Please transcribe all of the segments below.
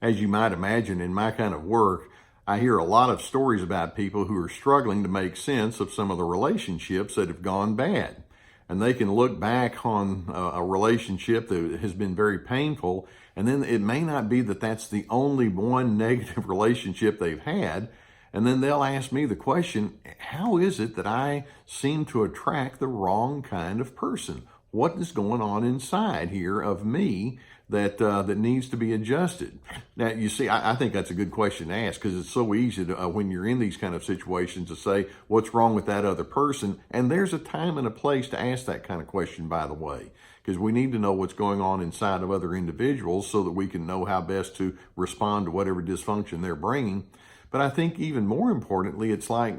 As you might imagine, in my kind of work, I hear a lot of stories about people who are struggling to make sense of some of the relationships that have gone bad. And they can look back on a relationship that has been very painful, and then it may not be that that's the only one negative relationship they've had. And then they'll ask me the question, how is it that I seem to attract the wrong kind of person? What is going on inside here of me that needs to be adjusted? Now, you see, I think that's a good question to ask, because it's so easy to, when you're in these kind of situations, to say, what's wrong with that other person? And there's a time and a place to ask that kind of question, by the way, because we need to know what's going on inside of other individuals so that we can know how best to respond to whatever dysfunction they're bringing. But I think even more importantly, it's like,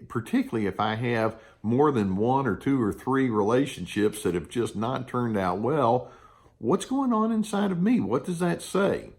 particularly if I have more than one or two or three relationships that have just not turned out well, what's going on inside of me? What does that say?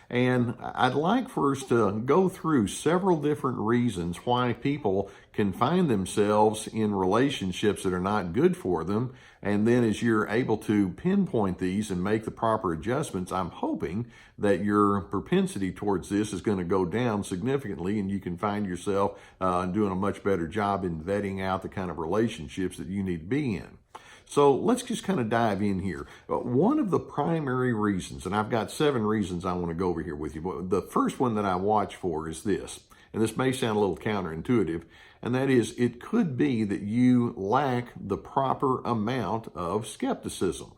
And I'd like for us to go through several different reasons why people can find themselves in relationships that are not good for them. And then as you're able to pinpoint these and make the proper adjustments, I'm hoping that your propensity towards this is going to go down significantly, and you can find yourself doing a much better job in vetting out the kind of relationships that you need to be in. So let's just kind of dive in here. One of the primary reasons, and I've got 7 reasons I want to go over here with you, but the first one that I watch for is this, and this may sound a little counterintuitive, and that is, it could be that you lack the proper amount of skepticism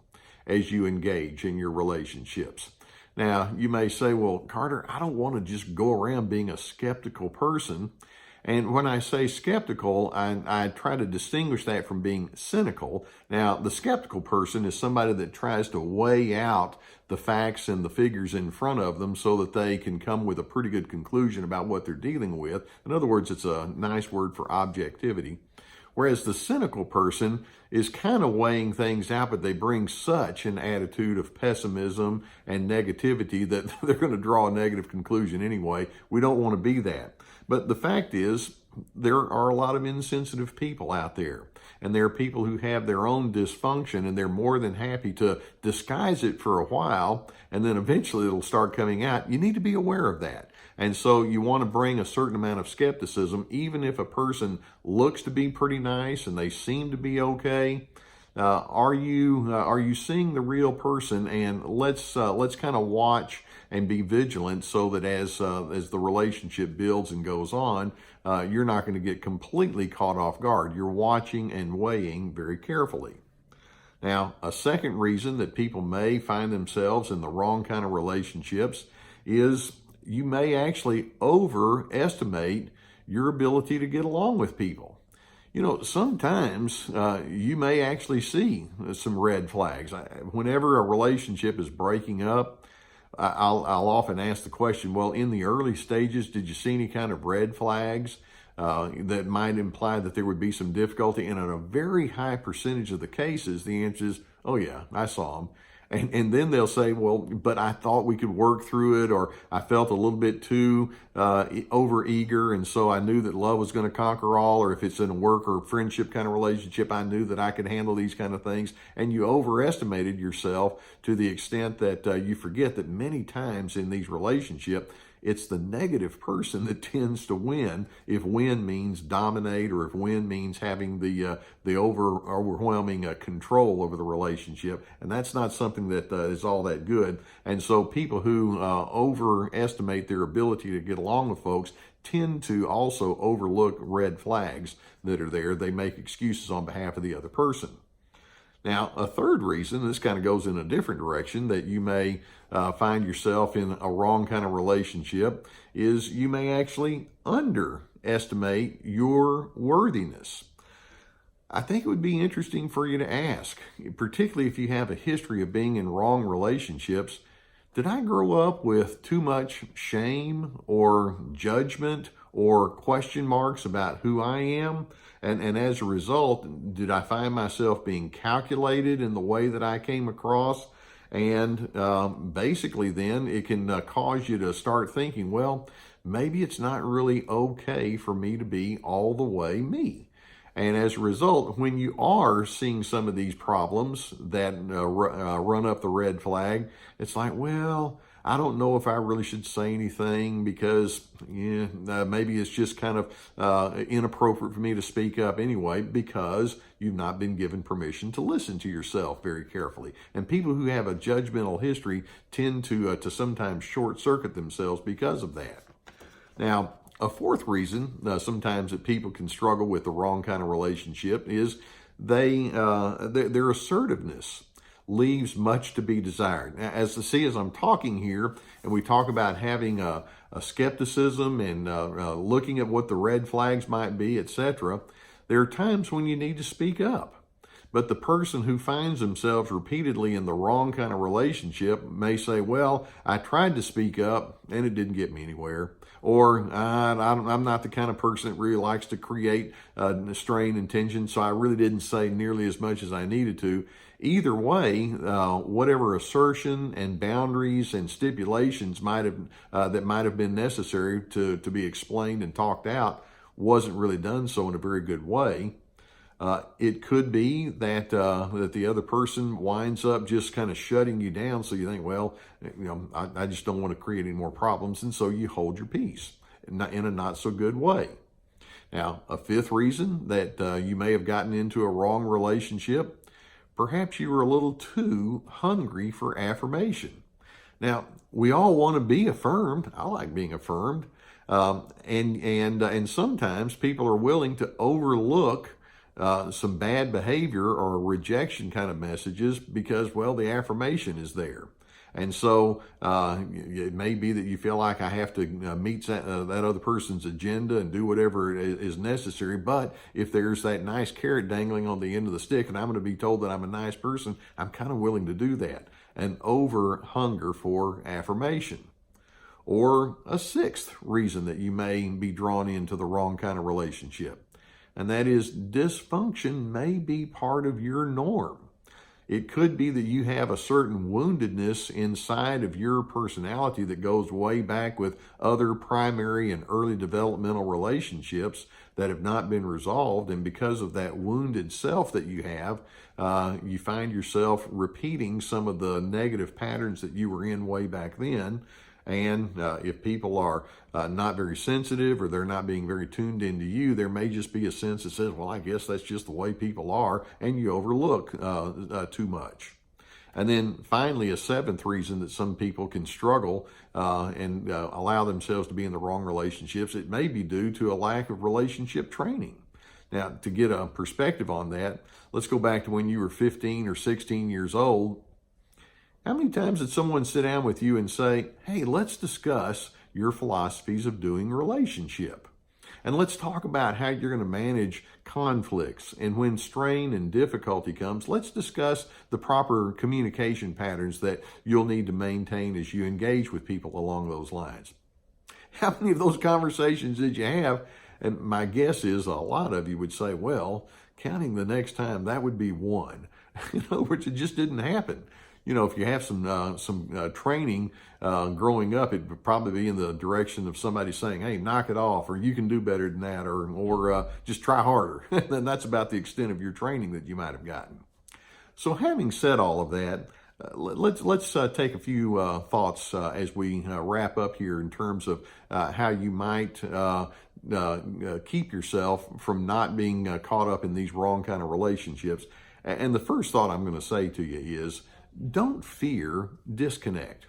as you engage in your relationships. Now, you may say, well, Carter, I don't want to just go around being a skeptical person. And when I say skeptical, I try to distinguish that from being cynical. Now, the skeptical person is somebody that tries to weigh out the facts and the figures in front of them so that they can come with a pretty good conclusion about what they're dealing with. In other words, it's a nice word for objectivity. Whereas the cynical person is kind of weighing things out, but they bring such an attitude of pessimism and negativity that they're going to draw a negative conclusion anyway. We don't want to be that. But the fact is, there are a lot of insensitive people out there. And there are people who have their own dysfunction, and they're more than happy to disguise it for a while, and then eventually it'll start coming out. You need to be aware of that. And so you want to bring a certain amount of skepticism, even if a person looks to be pretty nice and they seem to be okay. Are you seeing the real person? And let's kind of watch and be vigilant so that as the relationship builds and goes on, you're not going to get completely caught off guard. You're watching and weighing very carefully. Now, a second reason that people may find themselves in the wrong kind of relationships is you may actually overestimate your ability to get along with people. You know, sometimes you may actually see some red flags. Whenever a relationship is breaking up, I'll often ask the question, well, in the early stages, did you see any kind of red flags that might imply that there would be some difficulty? And in a very high percentage of the cases, the answer is, oh yeah, I saw them. And then they'll say, well, but I thought we could work through it, or I felt a little bit too over eager, and so I knew that love was going to conquer all, or if it's in a work or friendship kind of relationship, I knew that I could handle these kind of things. And you overestimated yourself to the extent that you forget that many times in these relationships, it's the negative person that tends to win, if win means dominate, or if win means having the overwhelming control over the relationship. And that's not something that is all that good. And so people who overestimate their ability to get along with folks tend to also overlook red flags that are there. They make excuses on behalf of the other person. Now, a third reason, this kind of goes in a different direction, that you may find yourself in a wrong kind of relationship, is you may actually underestimate your worthiness. I think it would be interesting for you to ask, particularly if you have a history of being in wrong relationships, did I grow up with too much shame or judgment or question marks about who I am? And as a result, did I find myself being calculated in the way that I came across? And basically then it can cause you to start thinking, well, maybe it's not really okay for me to be all the way me. And as a result, when you are seeing some of these problems that run up the red flag, it's like, well, I don't know if I really should say anything because maybe it's just kind of inappropriate for me to speak up anyway, because you've not been given permission to listen to yourself very carefully. And people who have a judgmental history tend to sometimes short circuit themselves because of that. Now, a fourth reason sometimes that people can struggle with the wrong kind of relationship is their assertiveness leaves much to be desired. Now, as I'm talking here, and we talk about having a skepticism and looking at what the red flags might be, etc., there are times when you need to speak up. But the person who finds themselves repeatedly in the wrong kind of relationship may say, well, I tried to speak up and it didn't get me anywhere. Or I'm not the kind of person that really likes to create strain and tension, so I really didn't say nearly as much as I needed to. Either way, whatever assertion and boundaries and stipulations that might have been necessary to be explained and talked out wasn't really done so in a very good way. It could be that the other person winds up just kind of shutting you down, so you think, well, I just don't want to create any more problems, and so you hold your peace in a not so good way. Now, a fifth reason that you may have gotten into a wrong relationship, perhaps you were a little too hungry for affirmation. Now, we all want to be affirmed. I like being affirmed, and sometimes people are willing to overlook some bad behavior or rejection kind of messages because, well, the affirmation is there. And so it may be that you feel like I have to meet that other person's agenda and do whatever is necessary. But if there's that nice carrot dangling on the end of the stick and I'm going to be told that I'm a nice person, I'm kind of willing to do that. An over hunger for affirmation. Or a sixth reason that you may be drawn into the wrong kind of relationship. And that is, dysfunction may be part of your norm. It could be that you have a certain woundedness inside of your personality that goes way back with other primary and early developmental relationships that have not been resolved. And because of that wounded self that you have, you find yourself repeating some of the negative patterns that you were in way back then. And if people are not very sensitive or they're not being very tuned into you, there may just be a sense that says, well, I guess that's just the way people are, and you overlook too much. And then finally, a seventh reason that some people can struggle and allow themselves to be in the wrong relationships, it may be due to a lack of relationship training. Now, to get a perspective on that, let's go back to when you were 15 or 16 years old. How many times did someone sit down with you and say, hey, let's discuss your philosophies of doing relationship? And let's talk about how you're going to manage conflicts. And when strain and difficulty comes, let's discuss the proper communication patterns that you'll need to maintain as you engage with people along those lines. How many of those conversations did you have? And my guess is a lot of you would say, well, counting the next time, that would be one. In other words, it just didn't happen. If you have some training growing up, it would probably be in the direction of somebody saying, hey, knock it off, or you can do better than that, or just try harder. And that's about the extent of your training that you might have gotten. So having said all of that, let's take a few thoughts as we wrap up here in terms of how you might keep yourself from not being caught up in these wrong kind of relationships. And the first thought I'm going to say to you is, don't fear disconnect.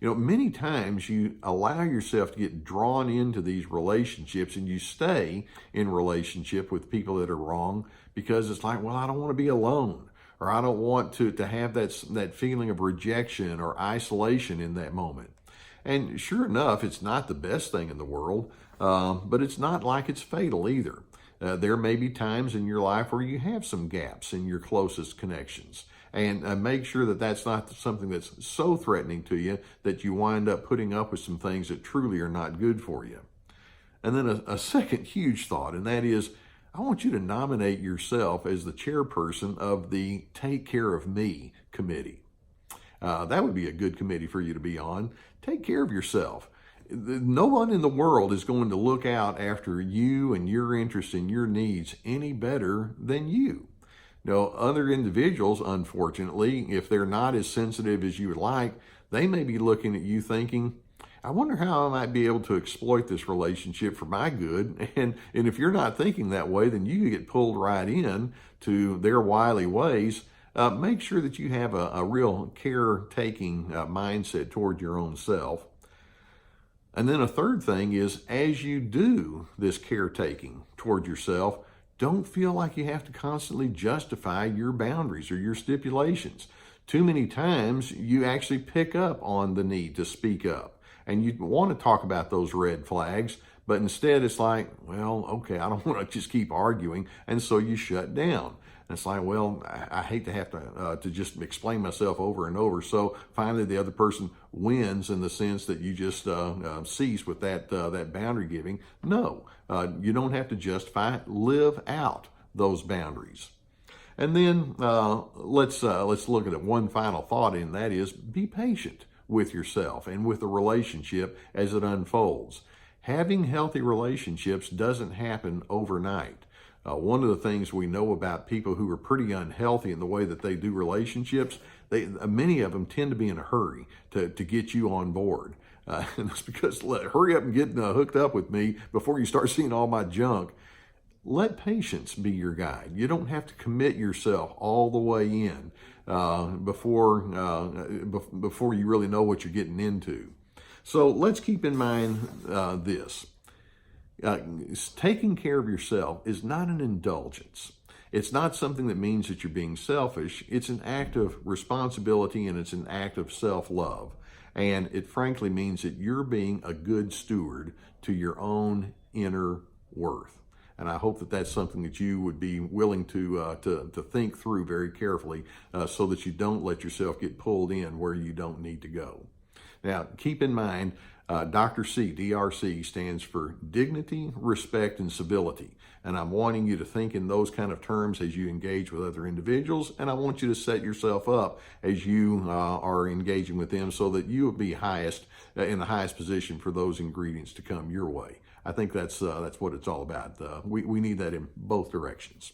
Many times you allow yourself to get drawn into these relationships and you stay in relationship with people that are wrong because it's like, well, I don't want to be alone, or I don't want to have that feeling of rejection or isolation in that moment. And sure enough, it's not the best thing in the world, but it's not like it's fatal either. There may be times in your life where you have some gaps in your closest connections. And make sure that that's not something that's so threatening to you that you wind up putting up with some things that truly are not good for you. And then a second huge thought, and that is, I want you to nominate yourself as the chairperson of the Take Care of Me committee. That would be a good committee for you to be on. Take care of yourself. No one in the world is going to look out after you and your interests and your needs any better than you. Other individuals, unfortunately, if they're not as sensitive as you would like, They may be looking at you thinking, I wonder how I might be able to exploit this relationship for my good. And if you're not thinking that way, then you get pulled right in to their wily ways. Make sure that you have a real caretaking mindset toward your own self. And then a third thing is, as you do this caretaking toward yourself, don't feel like you have to constantly justify your boundaries or your stipulations. Too many times you actually pick up on the need to speak up, and you want to talk about those red flags, but instead it's like, well, okay, I don't want to just keep arguing, and so you shut down. And it's like, well, I hate to have to just explain myself over and over. So finally, the other person wins in the sense that you just cease with that boundary giving. No, you don't have to justify it. Live out those boundaries. And then let's look at one final thought, and that is, be patient with yourself and with the relationship as it unfolds. Having healthy relationships doesn't happen overnight. One of the things we know about people who are pretty unhealthy in the way that they do relationships, many of them tend to be in a hurry to get you on board. And that's because, hurry up and get hooked up with me before you start seeing all my junk. Let patience be your guide. You don't have to commit yourself all the way in before you really know what you're getting into. So let's keep in mind this. Taking care of yourself is not an indulgence. It's not something that means that you're being selfish. It's an act of responsibility, and it's an act of self-love. And it frankly means that you're being a good steward to your own inner worth. And I hope that that's something that you would be willing to think through very carefully so that you don't let yourself get pulled in where you don't need to go. Now, keep in mind, Dr. C, DRC, stands for dignity, respect, and civility. And I'm wanting you to think in those kind of terms as you engage with other individuals. And I want you to set yourself up as you are engaging with them so that you will be in the highest position for those ingredients to come your way. I think that's what it's all about. We need that in both directions.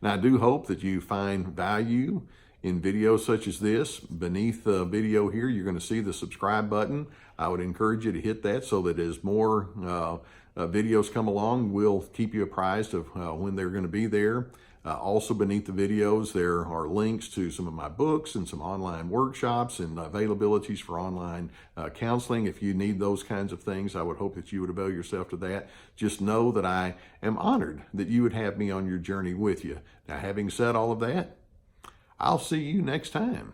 Now, I do hope that you find value in videos such as this. Beneath the video here, you're going to see the subscribe button. I would encourage you to hit that so that as more videos come along, we'll keep you apprised of when they're going to be there. Also beneath the videos, there are links to some of my books and some online workshops and availabilities for online counseling. If you need those kinds of things, I would hope that you would avail yourself to that. Just know that I am honored that you would have me on your journey with you. Now, having said all of that, I'll see you next time.